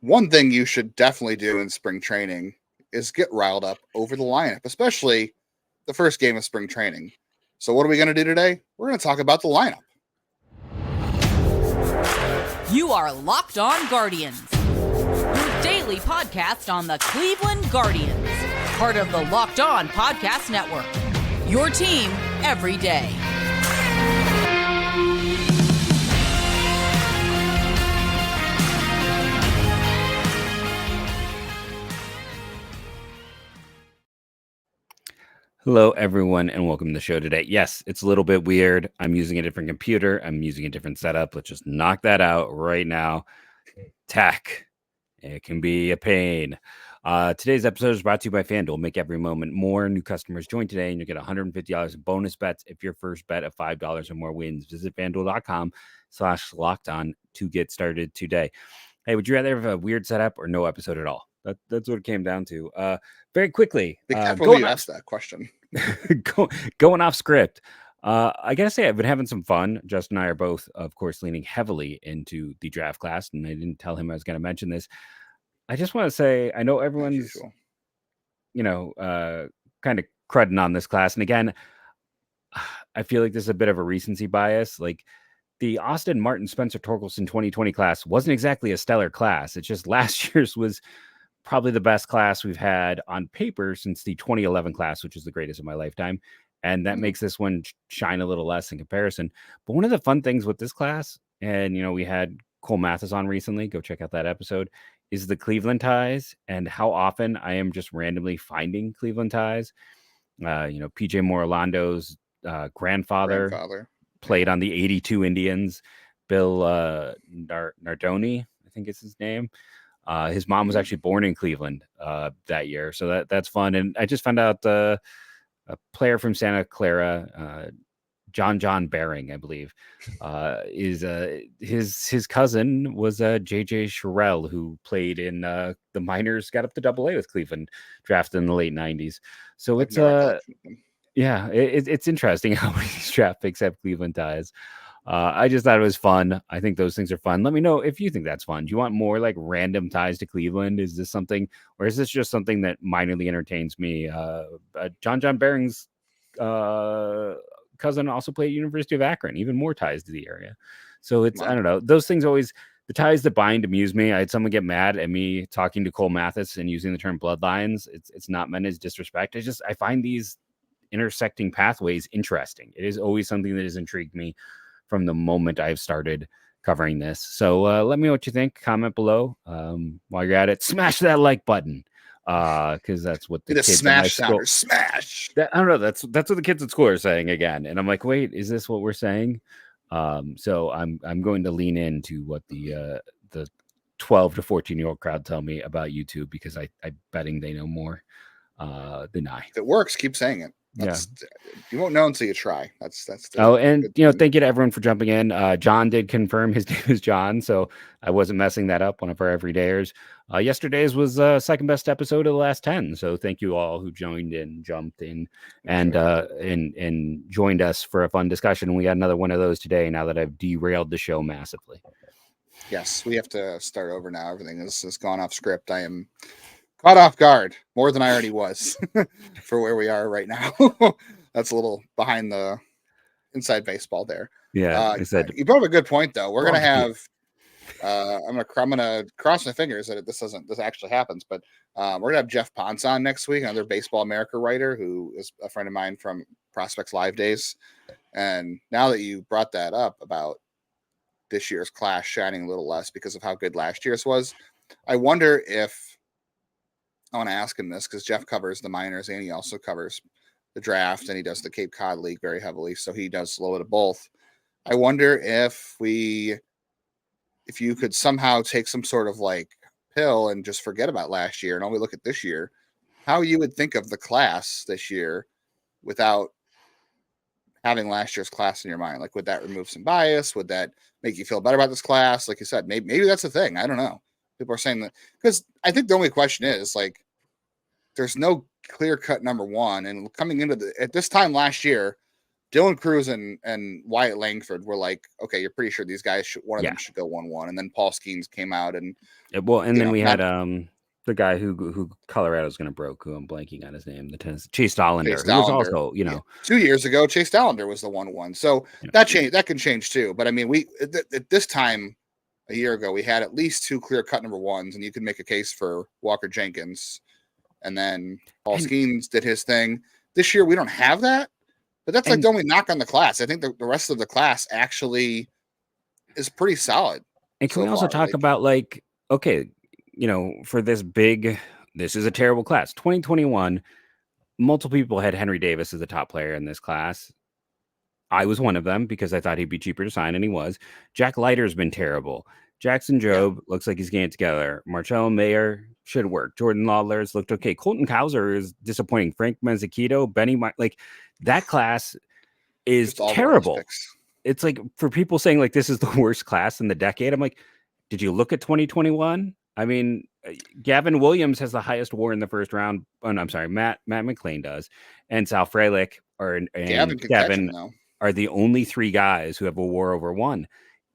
one thing you should definitely do in spring training is get riled up over the lineup, especially the first game of spring training. So what are we going to do today? We're going to talk about the lineup. You are Locked On Guardians, your daily podcast on the Cleveland Guardians, part of the Locked On Podcast Network, your team every day. Hello, everyone, and welcome to the show today. Yes, it's a little bit weird. I'm using a different computer. I'm using a different setup. Let's just knock that out right now. Tech. It can be a pain. Today's episode is brought to you by FanDuel. Make every moment more. New customers join today, and you get $150 in bonus bets if your first bet of $5 or more wins. Visit FanDuel.com/lockedon to get started today. Hey, would you rather have a weird setup or no episode at all? That's what it came down to. Very quickly. Be careful when you ask that question. Going off script. I gotta say, I've been having some fun. Justin and I are both, of course, leaning heavily into the draft class, and I didn't tell him I was going to mention this. I just want to say, I know everyone's, kind of crudding on this class. And again, I feel like this is a bit of a recency bias. Like the Austin Martin Spencer Torkelson 2020 class wasn't exactly a stellar class. It's just last year's was probably the best class we've had on paper since the 2011 class, which is the greatest of my lifetime. And that makes this one shine a little less in comparison. But one of the fun things with this class, and, we had Cole Mathis on recently, go check out that episode, is the Cleveland ties and how often I am just randomly finding Cleveland ties. PJ Morolando's grandfather played on the 82 Indians. Bill Nardoni, I think is his name. His mom was actually born in Cleveland that year. So that's fun. And I just found out a player from Santa Clara, John Baring, I believe, is his cousin was JJ Sherrill, who played in the minors, got up to AA with Cleveland, drafted in the late 90s. So it's it's interesting how many draft picks have Cleveland ties. I just thought it was fun. I think those things are fun. Let me know if you think that's fun. Do you want more like random ties to Cleveland? Is this something, or is this just something that minorly entertains me? John Baring's cousin also played at University of Akron, even more ties to the area. So it's, I don't know, those things always, the ties that bind amuse me. I had someone get mad at me talking to Cole Mathis and using the term bloodlines. It's not meant as disrespect. I find these intersecting pathways interesting. It is always something that has intrigued me from the moment I've started covering this. So let me know what you think. Comment below. While you're at it, smash that like button. Because that's what the kids smash sounder. Smash. I don't know. That's what the kids at school are saying again. And I'm like, wait, is this what we're saying? So I'm going to lean into what the 12 to 14-year-old crowd tell me about YouTube, because I'm betting they know more than I. If it works, keep saying it. You won't know until you try. That's thank you to everyone for jumping in. John did confirm his name is John, so I wasn't messing that up. One of our everydayers. Yesterday's was second best episode of the last 10. So thank you all who joined in, jumped in, and joined us for a fun discussion. We got another one of those today. Now that I've derailed the show massively. Yes, we have to start over now. Everything has gone off script. I am caught off guard more than I already was for where we are right now. That's a little behind the inside baseball there. Yeah, you brought up a good point though. We're gonna have. I'm gonna cross my fingers that this actually happens, but we're gonna have Jeff Ponce on next week, another Baseball America writer who is a friend of mine from Prospects Live days. And now that you brought that up about this year's class shining a little less because of how good last year's was, I wonder if. I want to ask him this because Jeff covers the minors and he also covers the draft, and he does the Cape Cod League very heavily. So he does a little bit of both. I wonder if you could somehow take some sort of like pill and just forget about last year and only look at this year, how you would think of the class this year without having last year's class in your mind. Like, would that remove some bias? Would that make you feel better about this class? Like you said, maybe that's a thing. I don't know. People are saying that because I think the only question is like, there's no clear cut number one. And coming into at this time last year, Dylan Cruz and Wyatt Langford were like, okay, you're pretty sure these guys one of them should go 1-1, and then Paul Skeens came out and then we had the guy who Colorado's going to broke, who I'm blanking on his name, the tennis Chase Dollander, who was also 2 years ago. Chase Dollander was the 1-1, so that can change too. But I mean, we at this time a year ago we had at least 2 clear cut number ones, and you could make a case for Walker Jenkins, and then Paul Skeens did his thing. This year we don't have that. But that's like the only knock on the class. I think the rest of the class actually is pretty solid. And can we also talk about okay, for this is a terrible class. 2021, multiple people had Henry Davis as the top player in this class. I was one of them because I thought he'd be cheaper to sign, and he was. Jack Leiter's been terrible. Jackson Jobe looks like he's getting it together. Marcelo Mayer should work. Jordan Lawler's looked okay. Colton Cowser is disappointing. Frank Mezquito, Benny, that class is terrible. It's like for people saying like this is the worst class in the decade. I'm like, did you look at 2021? I mean, Gavin Williams has the highest WAR in the first round. Oh, no, I'm sorry, Matt McLean does, and Sal Freilich and Gavin are the only 3 guys who have a WAR over 1.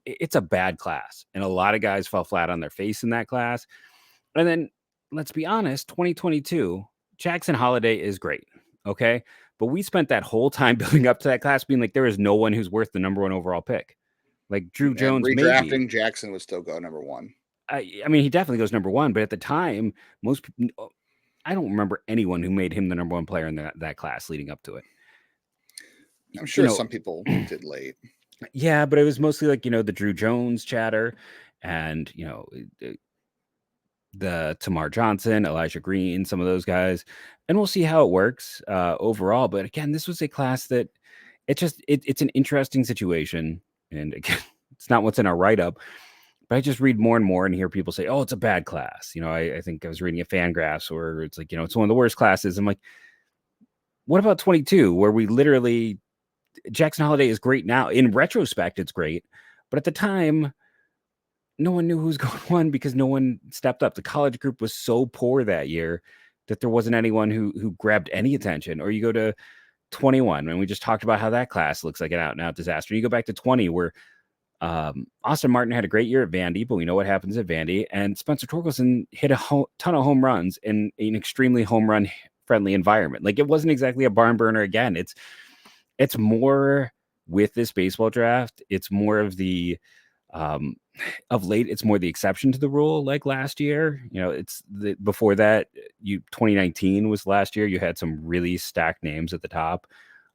It's a bad class, and a lot of guys fell flat on their face in that class. And then let's be honest, 2022, Jackson Holiday is great. Okay. But we spent that whole time building up to that class being like, there is no one who's worth the number 1 overall pick. Like Drew Jones, redrafting maybe. Jackson would still go number 1. I mean, he definitely goes number 1, but at the time, I don't remember anyone who made him the number 1 player in that class leading up to it. I'm sure some people did late. Yeah, but it was mostly like, the Drew Jones chatter and, the Tamar Johnson, Elijah Green, some of those guys. And we'll see how it works overall. But again, this was a class that it's an interesting situation. And again, it's not what's in our write-up. But I just read more and more and hear people say, oh, it's a bad class. I think I was reading a Fangraphs where it's like, it's one of the worst classes. I'm like, what about 22, where we literally Jackson Holiday is great now. In retrospect, it's great. But at the time, no one knew who was going 1 because no one stepped up. The college group was so poor that year that there wasn't anyone who grabbed any attention. Or you go to 21, and we just talked about how that class looks like an out-and-out disaster. You go back to 20, where Austin Martin had a great year at Vandy, but we know what happens at Vandy. And Spencer Torkelson hit a ton of home runs in an extremely home run-friendly environment. Like, it wasn't exactly a barn burner again. It's more with this baseball draft. It's more of the of late. It's more the exception to the rule. Like last year, before that, 2019 was last year. You had some really stacked names at the top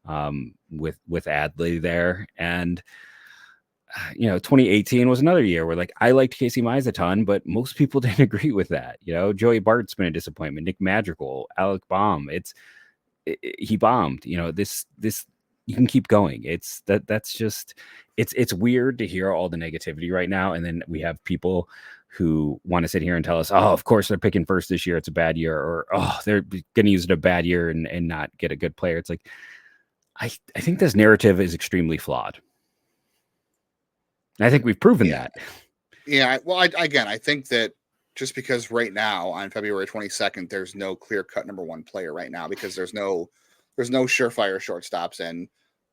with Adley there, and 2018 was another year where I liked Casey Mize a ton, but most people didn't agree with that. Joey Bart's been a disappointment. Nick Madrigal, Alec Baum. He bombed. This. You can keep going. That's just it's weird to hear all the negativity right now. And then we have people who want to sit here and tell us, oh, of course they're picking first this year. It's a bad year. Or, oh, they're going to use it a bad year and not get a good player. It's like, I think this narrative is extremely flawed. And I think we've proven that. Yeah. Well, I think that just because right now on February 22nd, there's no clear cut number 1 player right now because there's no surefire shortstops, and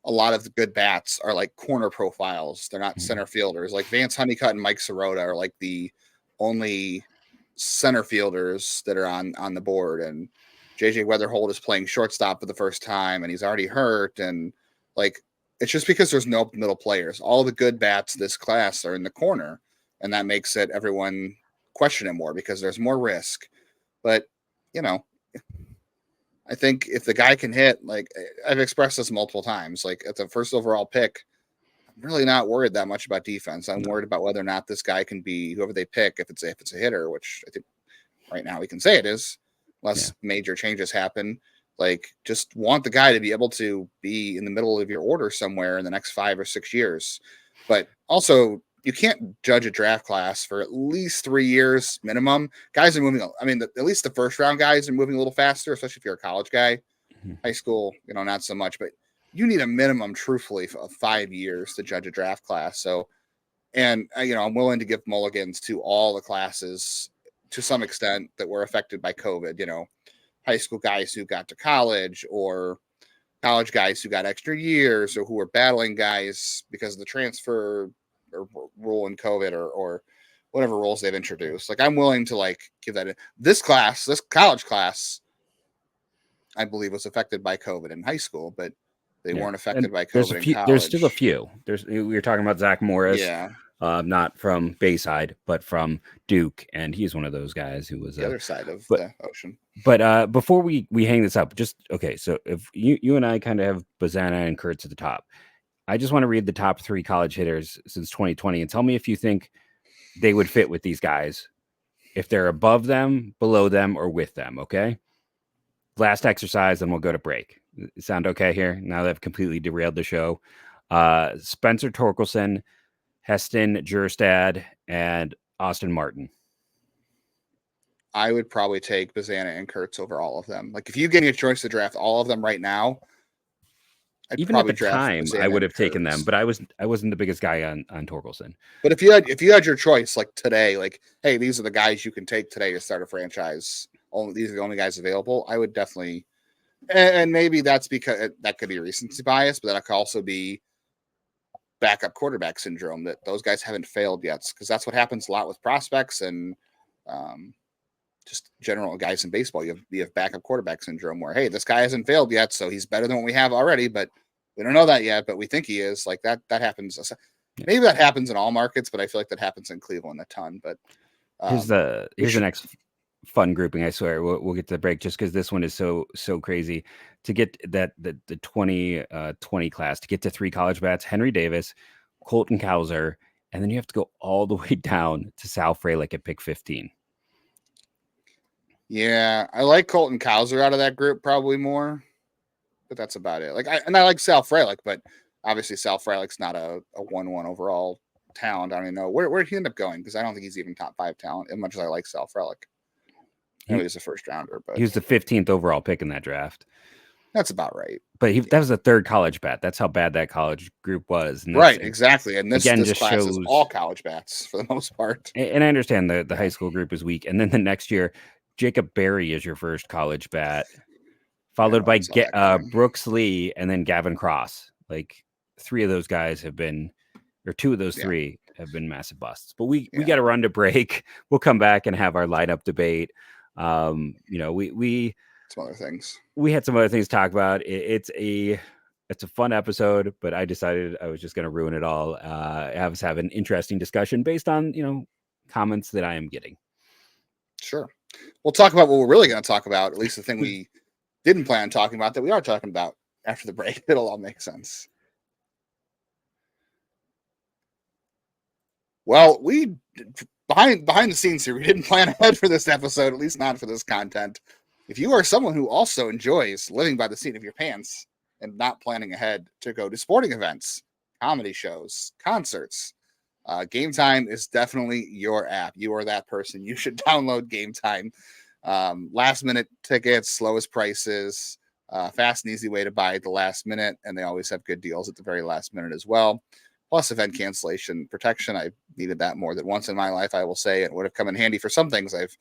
a lot of the good bats are like corner profiles. They're not center fielders. Like Vance Honeycutt and Mike Sirota are like the only center fielders that are on the board. And JJ Weatherholt is playing shortstop for the first time, and he's already hurt. And it's just because there's no middle players. All the good bats this class are in the corner, and that makes it everyone question it more because there's more risk. But I think if the guy can hit, I've expressed this multiple times, at the first overall pick, I'm really not worried that much about defense. I'm worried about whether or not this guy can be whoever they pick. If it's a hitter, which I think right now we can say it is, unless major changes happen. Just want the guy to be able to be in the middle of your order somewhere in the next 5 or 6 years. But also, you can't judge a draft class for at least 3 years minimum. Guys are moving. I mean, at least the first round guys are moving a little faster, especially if you're a college guy. Mm-hmm. High school, not so much, but you need a minimum, truthfully, of 5 years to judge a draft class. So, and I'm willing to give mulligans to all the classes to some extent that were affected by COVID. High school guys who got to college, or college guys who got extra years or who are battling guys because of the transfer or rule in COVID or whatever rules they've introduced. Like, I'm willing to like give that this college class, I believe, was affected by COVID in high school, but they weren't affected by COVID in college. There's still a few. We were talking about Zach Morris, not from Bayside, but from Duke, and he's one of those guys who was the other side of the ocean. But before we hang this up, just okay. So if you and I kind of have Bazana and Kurtz at the top, I just want to read the top 3 college hitters since 2020 and tell me if you think they would fit with these guys, if they're above them, below them, or with them. Okay. Last exercise, and we'll go to break. Sound okay here? Now that I've completely derailed the show. Spencer Torkelson, Heston Jerstad, and Austin Martin. I would probably take Bazana and Kurtz over all of them. Like, if you gave me a choice to draft all of them right now, even at the time, I would have taken them, but I wasn't the biggest guy on Torkelson. But if you had your choice, like today, like, hey, these are the guys you can take today to start a franchise. These are the only guys available. I would definitely, and maybe that's because that could be recency bias, but that could also be backup quarterback syndrome, that those guys haven't failed yet, because that's what happens a lot with prospects and just general guys in baseball. You have backup quarterback syndrome where, hey, this guy hasn't failed yet, so he's better than what we have already, but we don't know that yet, but we think he is. Like that happens. Maybe that happens in all markets, but I feel like that happens in Cleveland a ton. But here's the next fun grouping. I swear we'll get to the break just because this one is so crazy. To get the 2020 class, to get to 3 college bats: Henry Davis, Colton Cowser, and then you have to go all the way down to Sal Frelick at pick 15. Yeah, I like Colton Cowser out of that group probably more, but that's about it. I like Sal Frelick, but obviously Sal Frelick's not a 1-1 overall talent. I don't even know where did he end up going, because I don't think he's even top 5 talent as much as I like Sal Frelick. He was a first rounder, but he was the 15th overall pick in that draft. That's about right. But that was the 3rd college bat. That's how bad that college group was. And right, exactly. And this just class shows is all college bats for the most part. And I understand the high school group is weak. And then the next year, Jacob Berry is your first college bat, followed by Brooks Lee and then Gavin Cross. Like 3 of those guys have been, or 2 of those 3 have been massive busts. But we got to run to break. We'll come back and have our lineup debate. We some other things. We had some other things to talk about. It's a fun episode, but I decided I was just going to ruin it all. Have us have an interesting discussion based on comments that I am getting. Sure, we'll talk about what we're really going to talk about. At least the thing we didn't plan on talking about that we are talking about after the break. It'll all make sense. Well, we behind the scenes here, we didn't plan ahead for this episode, at least not for this content. If you are someone who also enjoys living by the seat of your pants and not planning ahead to go to sporting events, comedy shows, concerts, Game Time is definitely your app. You are that person. You should download Game Time. Last minute tickets, slowest prices, fast and easy way to buy at the last minute, and they always have good deals at the very last minute as well. Plus event cancellation protection. I needed that more than once in my life, I will say. It would have come in handy for some things I've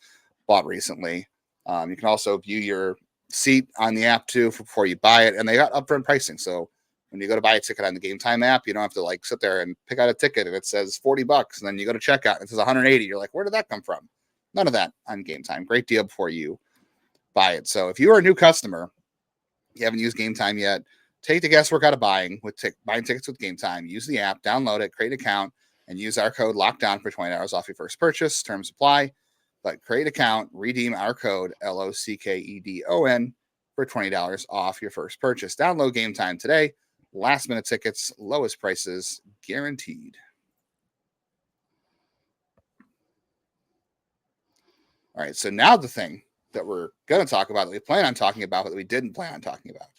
bought recently. You can also view your seat on the app too before you buy it, and they got upfront pricing. So when you go to buy a ticket on the Game Time app, you don't have to sit there and pick out a ticket and it says $40, and then you go to checkout and it says 180. You're like, where did that come from? None of that on Game Time. Great deal before you buy it. So if you are a new customer, you haven't used Game Time yet, take the guesswork out of buying tickets with Game Time. Use the app, download it, create an account, and use our code LOCKDOWN for $20 off your first purchase. Terms apply. But create an account, redeem our code LOCKEDON for $20 off your first purchase. Download Game Time today. Last minute tickets, lowest prices guaranteed. All right, so now the thing that we're going to talk about, that we plan on talking about, but that we didn't plan on talking about.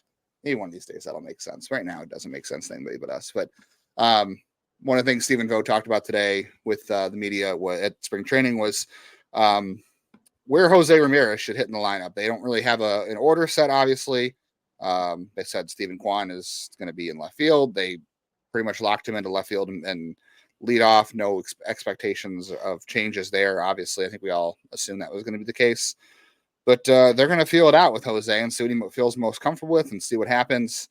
Maybe one of these days that'll make sense. Right now, it doesn't make sense to anybody but us. But one of the things Stephen Vogt talked about today with the media at spring training was where Jose Ramirez should hit in the lineup. They don't really have an order set, obviously. They said Stephen Kwan is going to be in left field. They pretty much locked him into left field and lead off. No expectations of changes there. Obviously, I think we all assumed that was going to be the case. But they're going to feel it out with Jose and see what he feels most comfortable with and see what happens.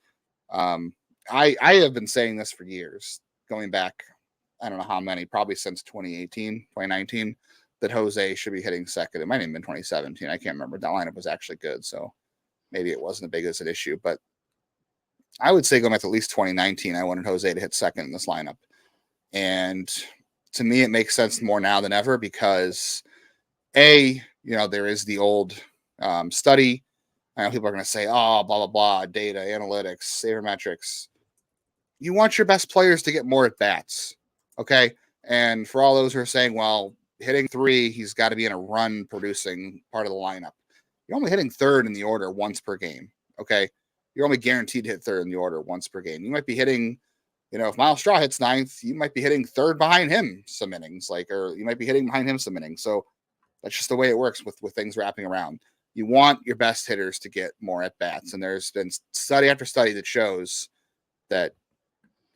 I have been saying this for years, going back, I don't know how many, probably since 2018, 2019, that Jose should be hitting second. It might have even been 2017. I can't remember. That lineup was actually good, so maybe it wasn't as big as an issue. But I would say going back to at least 2019, I wanted Jose to hit second in this lineup. And to me, it makes sense more now than ever because, there is the old study. I know people are going to say, oh, blah, blah, blah, data, analytics, sabermetrics. You want your best players to get more at bats. Okay. And for all those who are saying, well, hitting 3, he's got to be in a run producing part of the lineup. You're only hitting 3rd in the order once per game. Okay. You're only guaranteed to hit 3rd in the order once per game. You might be hitting, if Miles Straw hits 9th, you might be hitting 3rd behind him some innings, or you might be hitting behind him some innings. So that's just the way it works with things wrapping around. You want your best hitters to get more at bats. And there's been study after study that shows that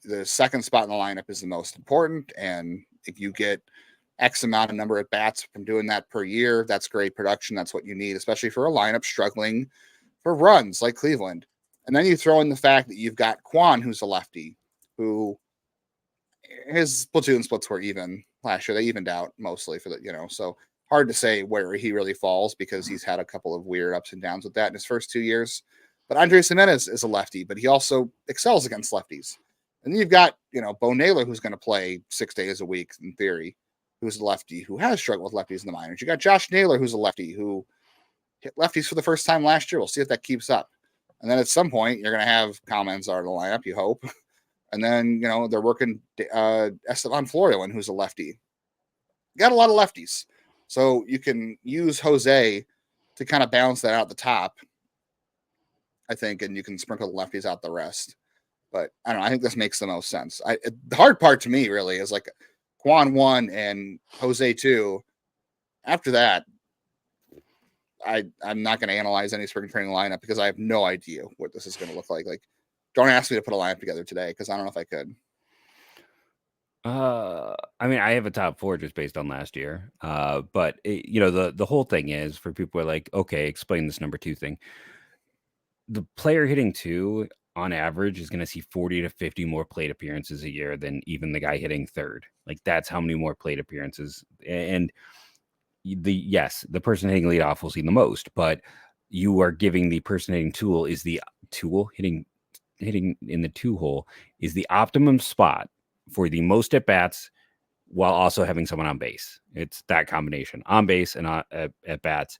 the second spot in the lineup is the most important. And if you get X amount of number at bats from doing that per year, that's great production. That's what you need, especially for a lineup struggling for runs like Cleveland. And then you throw in the fact that you've got Kwan, who's a lefty, who his platoon splits were even last year. They evened out mostly for the, so hard to say where he really falls because he's had a couple of weird ups and downs with that in his first 2 years. But Andres Jimenez is a lefty, but he also excels against lefties. And then you've got, Bo Naylor, who's going to play 6 days a week in theory, who's a lefty who has struggled with lefties in the minors. You got Josh Naylor, who's a lefty who hit lefties for the first time last year. We'll see if that keeps up. And then at some point, you're going to have comments out of the lineup, you hope. And then, they're working Esteban Florian, who's a lefty. Got a lot of lefties. So you can use Jose to kind of balance that out at the top, I think, and you can sprinkle the lefties out the rest. But I don't know. I think this makes the most sense. The hard part to me really is like Kwan 1 and Jose 2. After that, I'm not going to analyze any spring training lineup because I have no idea what this is going to look like. Like, don't ask me to put a lineup together today because I don't know if I could. I mean, I have a top 4 just based on last year. But the whole thing is for people who are like, okay, explain this number 2 thing. The player hitting 2 on average is going to see 40 to 50 more plate appearances a year than even the guy hitting 3rd. Like that's how many more plate appearances. And the person hitting leadoff will see the most, but you are giving the person hitting tool is the tool hitting in the 2 hole is the optimum spot for the most at bats while also having someone on base. It's that combination on base and at bats.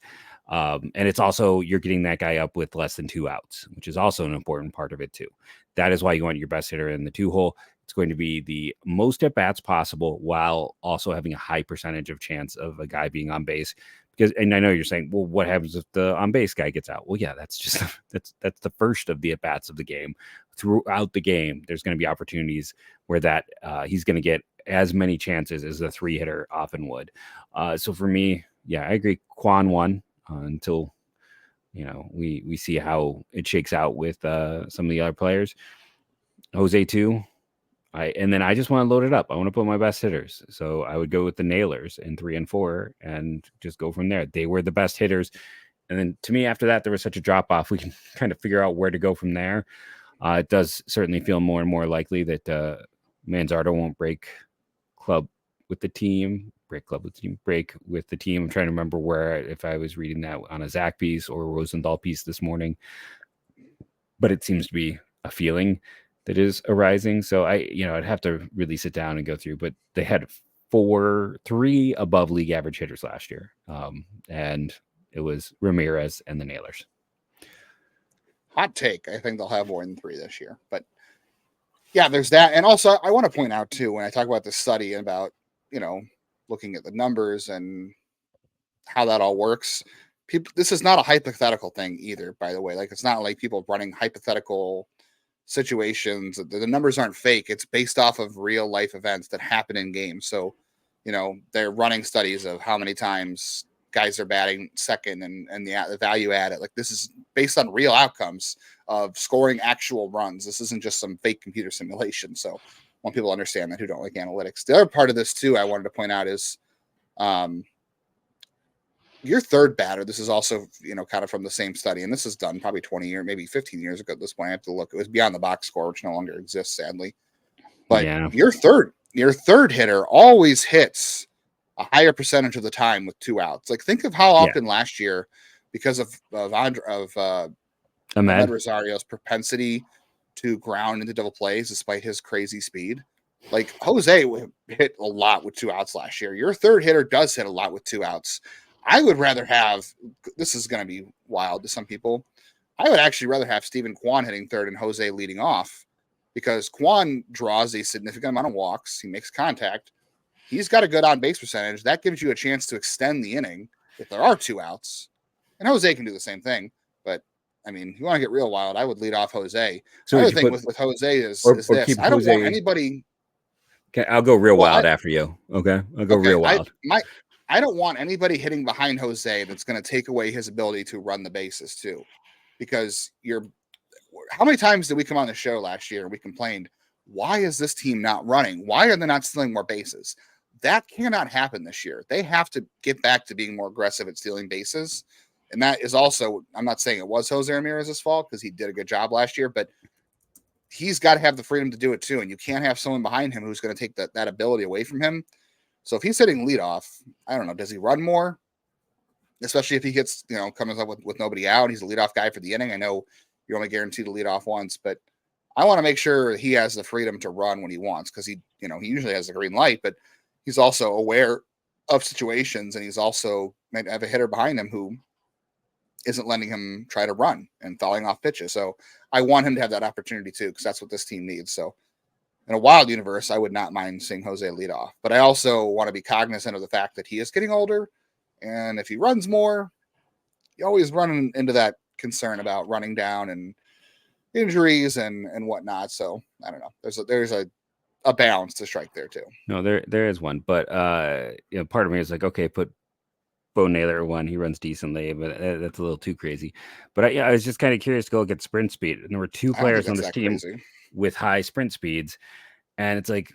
And it's also, you're getting that guy up with less than 2 outs, which is also an important part of it too. That is why you want your best hitter in the 2 hole. It's going to be the most at bats possible while also having a high percentage of chance of a guy being on base. And I know you're saying, well, what happens if the on base guy gets out? Well, yeah, that's just that's the first of the at bats of the game. Throughout the game, there's going to be opportunities where that he's going to get as many chances as the 3 hitter often would. So for me, yeah, I agree. Kwan 1 until we see how it shakes out with some of the other players. Jose 2. And then I just want to load it up. I want to put my best hitters. So I would go with the Nailers in 3 and 4 and just go from there. They were the best hitters. And then to me, after that, there was such a drop off. We can kind of figure out where to go from there. It does certainly feel more and more likely that Manzardo won't break club with the team. Break with the team. I'm trying to remember if I was reading that on a Zach piece or a Rosenthal piece this morning. But it seems to be a feeling that is arising. So I'd have to really sit down and go through, but they had 3 above league average hitters last year. And it was Ramirez and the Nailers. Hot take. I think they'll have more than 3 this year, but yeah, there's that. And also I want to point out too, when I talk about this study and about, looking at the numbers and how that all works, this is not a hypothetical thing either, by the way. Like, it's not like people running hypothetical situations. The numbers aren't fake. It's based off of real life events that happen in games. So, they're running studies of how many times guys are batting second and the value added. Like, this is based on real outcomes of scoring actual runs. This isn't just some fake computer simulation. So I want people to understand that who don't like analytics. The other part of this too, I wanted to point out is your third batter, this is also, kind of from the same study, and this is done probably 20 years, maybe 15 years ago at this point. I have to look. It was Beyond the Box Score, which no longer exists, sadly. But your third hitter always hits a higher percentage of the time with 2 outs. Like, think of how often last year, because of Ahmed Rosario's propensity to ground into double plays despite his crazy speed. Like, Jose hit a lot with 2 outs last year. Your third hitter does hit a lot with 2 outs. I would rather have, this is going to be wild to some people, I would actually rather have Stephen Kwan hitting third and Jose leading off, because Kwan draws a significant amount of walks. He makes contact. He's got a good on-base percentage. That gives you a chance to extend the inning if there are 2 outs. And Jose can do the same thing. But, I mean, if you want to get real wild, I would lead off Jose. So the other thing with Jose is this. I don't want anybody... Okay, I'll go real wild after you. Okay, I'll go real wild. I don't want anybody hitting behind Jose that's going to take away his ability to run the bases too, because how many times did we come on the show last year and we complained, why is this team not running? Why are they not stealing more bases? That cannot happen this year. They have to get back to being more aggressive at stealing bases. And that is also, I'm not saying it was Jose Ramirez's fault, because he did a good job last year, but he's got to have the freedom to do it too. And you can't have someone behind him who's going to take that ability away from him. So if he's hitting leadoff, I don't know, does he run more? Especially if he gets, coming up with nobody out. He's a leadoff guy for the inning. I know you're only guaranteed to lead off once, but I want to make sure he has the freedom to run when he wants, because he usually has the green light, but he's also aware of situations, and he's also might have a hitter behind him who isn't letting him try to run and fouling off pitches. So I want him to have that opportunity too, because that's what this team needs. So in a wild universe, I would not mind seeing Jose lead off, but I also want to be cognizant of the fact that he is getting older. And if he runs more, you always run into that concern about running down and injuries and whatnot. So I don't know. There's a balance to strike there too. No, there is one, but part of me is like, okay, put Bo Naylor at 1. He runs decently, but that's a little too crazy. But I was just kind of curious to go get sprint speed. And there were 2 players on this team with high sprint speeds, and it's like,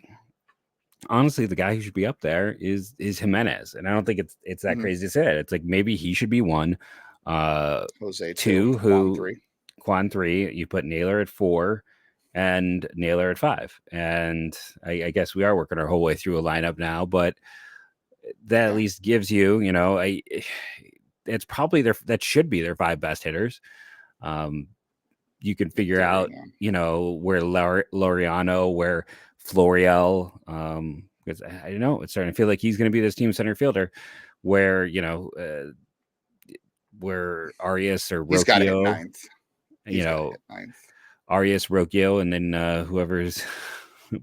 honestly, the guy who should be up there is Jimenez, and I don't think it's that crazy to say it. It's like maybe he should be 1. Jose 2, Quan 3. You put Naylor at 4 and Naylor at 5, and I guess we are working our whole way through a lineup now, but that at least gives you, it's probably that should be their 5 best hitters. You can figure out, where Laureano, where Florial, because I don't know, it's starting to feel like he's going to be this team center fielder, where, where Arias or he's got it Rocchio, ninth. Arias, Rocchio, and then whoever's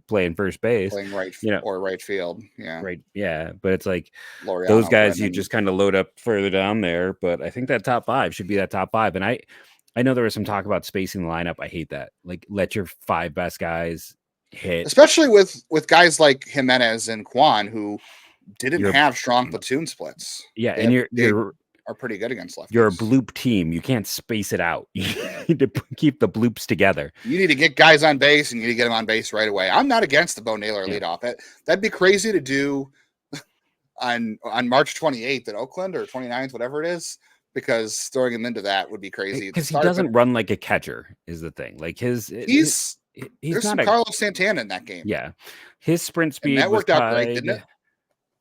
playing first base, playing right, or right field. Yeah. Right. Yeah. But it's like Laureano, those guys, you just kind of load up further down there. But I think that top 5 should be that top 5. And I know there was some talk about spacing the lineup. I hate that. Like, let your 5 best guys hit, especially with guys like Jimenez and Kwan, who didn't have strong platoon splits. Yeah. And you're are pretty good against lefties. You're a bloop team. You can't space it out. You need to keep the bloops together. You need to get guys on base, and you need to get them on base right away. I'm not against the Bo Naylor leadoff. That'd be crazy to do on March 28th at Oakland, or 29th, whatever it is, because throwing him into that would be crazy. Because he doesn't run like a catcher is the thing. Like he's there's not some Carlos Santana in that game. Yeah. His sprint speed and that worked out great, didn't it?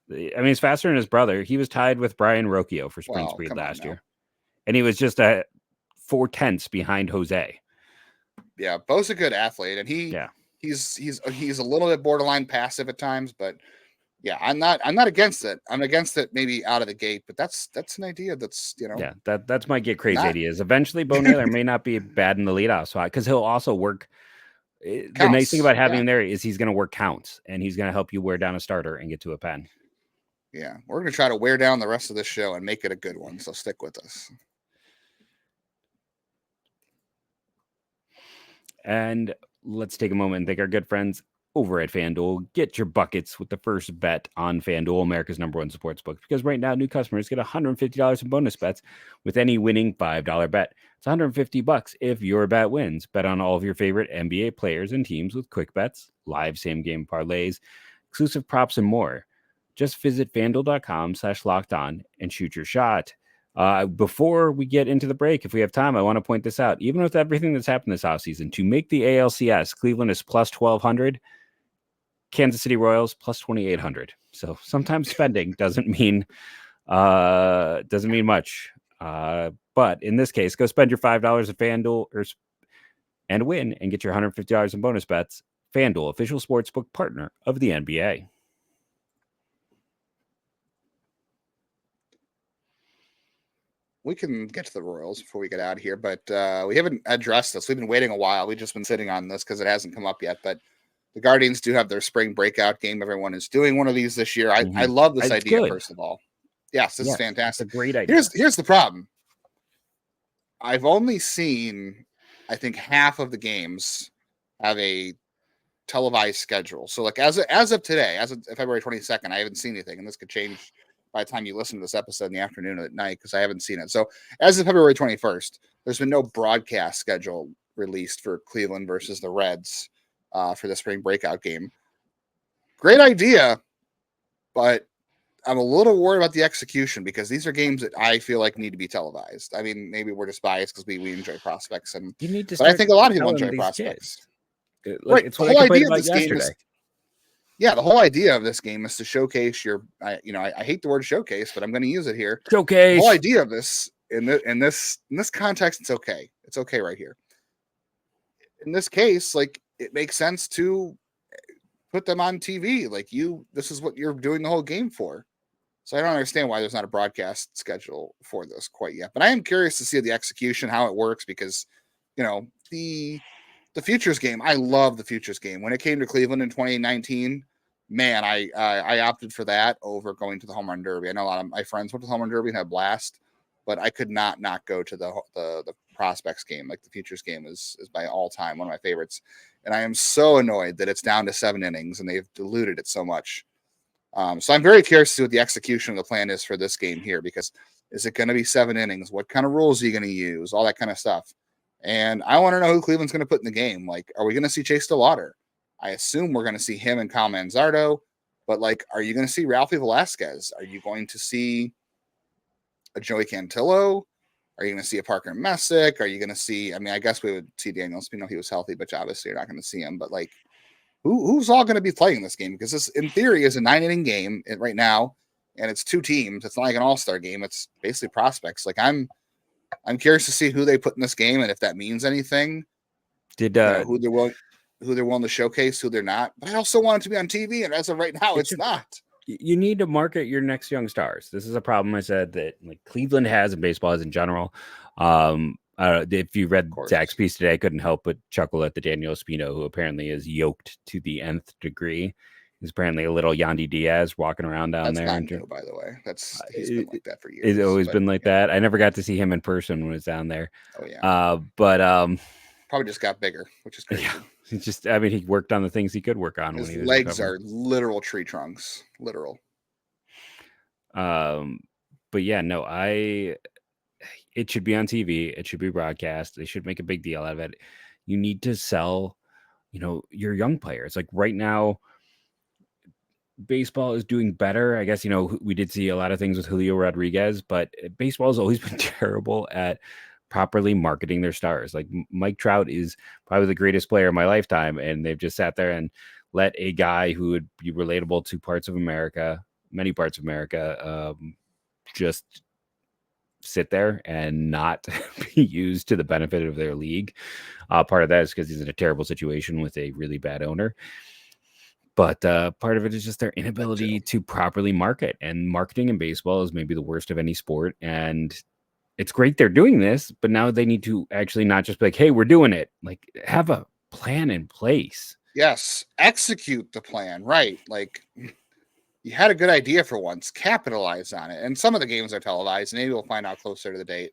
I mean, he's faster than his brother. He was tied with Brian Rocchio for sprint speed last year. And he was just 4/10 behind Jose. Yeah, Bo's a good athlete, and he's a little bit borderline passive at times, but yeah, I'm not against it. I'm against it maybe out of the gate, but that's an idea that's, Yeah, that's my get crazy idea. Is eventually Bo Naylor may not be bad in the leadoff spot, because he'll also work. The nice thing about having him there is he's going to work counts, and he's going to help you wear down a starter and get to a pen. Yeah, we're going to try to wear down the rest of this show and make it a good one, so stick with us. And let's take a moment and thank our good friends over at FanDuel. Get your buckets with the first bet on FanDuel, America's #1 sportsbook, because right now new customers get $150 in bonus bets with any winning $5 bet. It's $150 if your bet wins. Bet on all of your favorite NBA players and teams with quick bets, live same game parlays, exclusive props, and more. Just visit fanduel.com/lockedon and shoot your shot. Before we get into the break, if we have time, I want to point this out. Even with everything that's happened this offseason, to make the ALCS, Cleveland is plus 1,200. Kansas City Royals plus 2,800. So sometimes spending doesn't mean much. But in this case, go spend your $5 at FanDuel and win and get your $150 in bonus bets. FanDuel, official sportsbook partner of the NBA. We can get to the Royals before we get out of here, but we haven't addressed this. We've been waiting a while. We've just been sitting on this because it hasn't come up yet. But the Guardians do have their spring breakout game. Everyone is doing one of these this year. I love this idea, good. First of all. Yes, this is fantastic. It's a great idea. Here's the problem. I've only seen, I think, half of the games have a televised schedule. So, like, as of today, as of February 22nd, I haven't seen anything, and this could change by the time you listen to this episode in the afternoon or at night, because I haven't seen it. So as of February 21st, there's been no broadcast schedule released for Cleveland versus the Reds for the spring breakout game. Great idea, but I'm a little worried about the execution because these are games that I feel like need to be televised. I mean, maybe we're just biased because we enjoy prospects, but I think a lot of people enjoy prospects. Right. It's what I complained about yesterday. The whole idea of this game is to showcase I hate the word showcase, but I'm going to use it here. Showcase. The whole idea of this in this context, it's okay. It's okay right here. In this case, like, it makes sense to put them on TV. Like, this is what you're doing the whole game for. So I don't understand why there's not a broadcast schedule for this quite yet. But I am curious to see the execution, how it works, because, the Futures game, I love the Futures game. When it came to Cleveland in 2019, man, I opted for that over going to the Home Run Derby. I know a lot of my friends went to the Home Run Derby and had a blast, but I could not go to the Prospects game. Like, the Futures game is by all time one of my favorites. And I am so annoyed that it's down to 7 innings and they've diluted it so much. So I'm very curious to see what the execution of the plan is for this game here, because is it going to be 7 innings? What kind of rules are you going to use? All that kind of stuff. And I want to know who Cleveland's going to put in the game. Like, are we going to see Chase DeLauder? I assume we're going to see him and Kyle Manzardo, but, like, are you going to see Ralphie Velasquez? Are you going to see a Joey Cantillo? Are you going to see a Parker Messick? Are you going to see, I guess we would see Daniel Espino. He was healthy, but obviously you're not going to see him. But, like, who's all going to be playing this game? Because this, in theory, is a 9-inning game right now, and it's 2 teams. It's not like an all-star game. It's basically prospects. Like, I'm curious to see who they put in this game and if that means anything. Who they're willing to showcase, who they're not. But I also want it to be on TV, and as of right now, it's not. You need to market your next young stars. This is a problem I said that, like, Cleveland has and baseball has in general. If you read Zach's piece today, I couldn't help but chuckle at the Daniel Espino, who apparently is yoked to the nth degree. He's apparently a little Yandy Diaz walking around down there. That's not new, by the way. He's been like that for years. It's always been like that. I never got to see him in person when he was down there. Oh yeah. But probably just got bigger, which is crazy. Yeah, he worked on the things he could work on. His when he was legs are literal tree trunks, literal. But yeah, no, it should be on TV. It should be broadcast. They should make a big deal out of it. You need to sell, your young players. Like, right now, baseball is doing better. I guess, we did see a lot of things with Julio Rodriguez, but baseball has always been terrible at properly marketing their stars. Like, Mike Trout is probably the greatest player of my lifetime, and they've just sat there and let a guy who would be relatable to many parts of America, just sit there and not be used to the benefit of their league. Part of that is because he's in a terrible situation with a really bad owner. But part of it is just their inability to properly market. And marketing in baseball is maybe the worst of any sport. And it's great they're doing this, but now they need to actually not just be like, hey, we're doing it. Like, have a plan in place. Yes. Execute the plan. Right. Like, you had a good idea for once. Capitalize on it. And some of the games are televised. Maybe we'll find out closer to the date.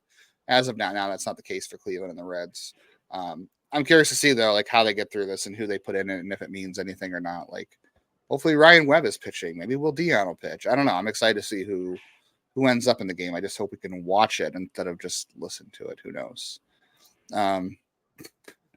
As of now, that's not the case for Cleveland and the Reds. I'm curious to see, though, like, how they get through this and who they put in it and if it means anything or not. Like, hopefully Ryan Webb is pitching. Maybe Will Dion will pitch. I don't know. I'm excited to see who ends up in the game. I just hope we can watch it instead of just listen to it. Who knows?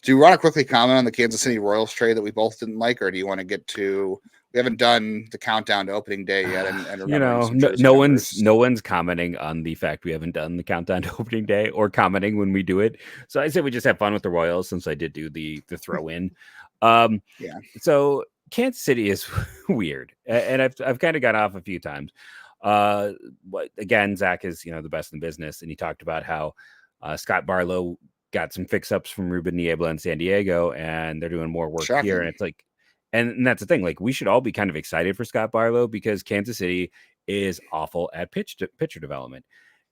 Do you want to quickly comment on the Kansas City Royals trade that we both didn't like, or do you want to get to? We haven't done the countdown to opening day yet, and remembering some no one's commenting on the fact we haven't done the countdown to opening day, or commenting when we do it. So I say we just have fun with the Royals, since I did do the throw in. Yeah. So Kansas City is weird, and I've kind of got off a few times. But again, Zach is the best in business, and he talked about how Scott Barlow got some fix-ups from Ruben Niebla in San Diego, and they're doing more work here. And it's like, and that's the thing. Like, we should all be kind of excited for Scott Barlow, because Kansas City is awful at pitcher development.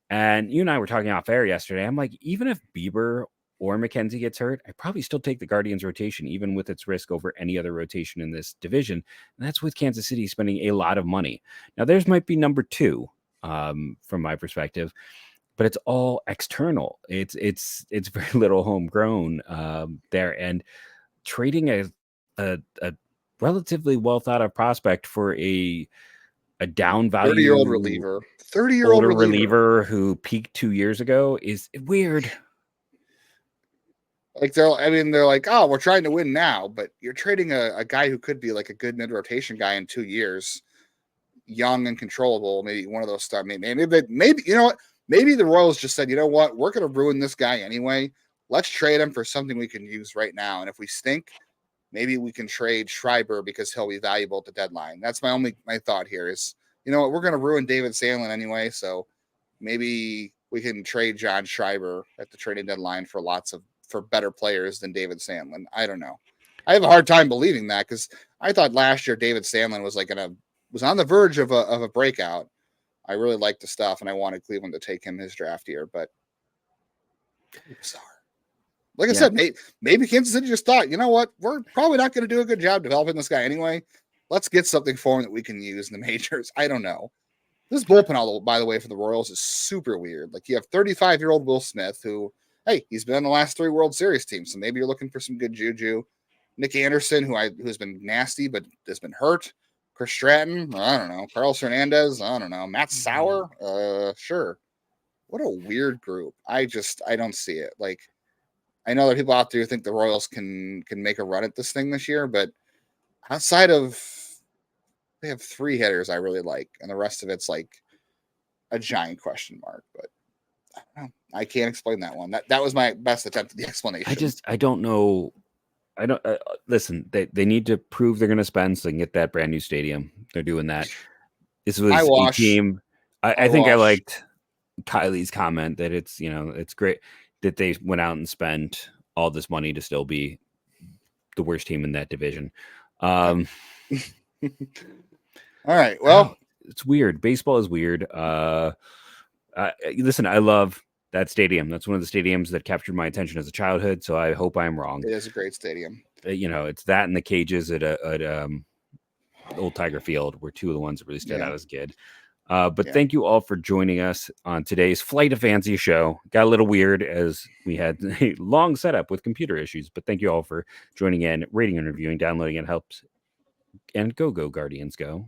And you and I were talking off air yesterday. I'm like, even if Bieber or McKenzie gets hurt, I probably still take the Guardians rotation, even with its risk over any other rotation in this division. And that's with Kansas City spending a lot of money. Now, theirs might be number 2 from my perspective, but it's all external. It's very little homegrown there, and trading a relatively well thought of prospect for a down value 30-year-old reliever who peaked 2 years ago is weird. Like they're like, oh, we're trying to win now, but you're trading a guy who could be like a good mid-rotation guy in 2 years, young and controllable. Maybe one of those stuff. Maybe you know what? Maybe the Royals just said, you know what? We're going to ruin this guy anyway. Let's trade him for something we can use right now. And if we stink, maybe we can trade Schreiber because he'll be valuable at the deadline. That's my thought here is, you know what? We're going to ruin David Sandlin anyway. So maybe we can trade John Schreiber at the trading deadline for better players than David Sandlin. I don't know. I have a hard time believing that, because I thought last year David Sandlin was was on the verge of a breakout. I really liked the stuff, and I wanted Cleveland to take him his draft year, but bizarre. Like I said, maybe Kansas City just thought, you know what, we're probably not going to do a good job developing this guy anyway. Let's get something for him that we can use in the majors. I don't know. This bullpen, by the way, for the Royals is super weird. Like, you have 35-year-old Will Smith, who, hey, he's been on the last 3 World Series teams, so maybe you're looking for some good juju. Nick Anderson, who's been nasty but has been hurt. Chris Stratton, I don't know. Carlos Hernandez, I don't know. Matt Sauer, sure. What a weird group. I don't see it. Like, I know there are people out there who think the Royals can make a run at this thing this year, but outside of, they have 3 hitters I really like, and the rest of it's like a giant question mark. But I don't know. I can't explain that one. That was my best attempt at the explanation. I don't know. I don't listen. They need to prove they're going to spend so they can get that brand new stadium. They're doing that. This was a team. I think I liked Kylie's comment that it's great that they went out and spent all this money to still be the worst team in that division. All right. Well, it's weird. Baseball is weird. Listen, I love that stadium. That's one of the stadiums that captured my attention as a childhood. So I hope I'm wrong. It is a great stadium. It's that and the cages at Old Tiger Field were 2 of the ones that really stood out as a kid. But thank you all for joining us on today's Flight of Fancy show. Got a little weird as we had a long setup with computer issues, but thank you all for joining in, rating and reviewing, downloading. It helps. And go Guardians, go.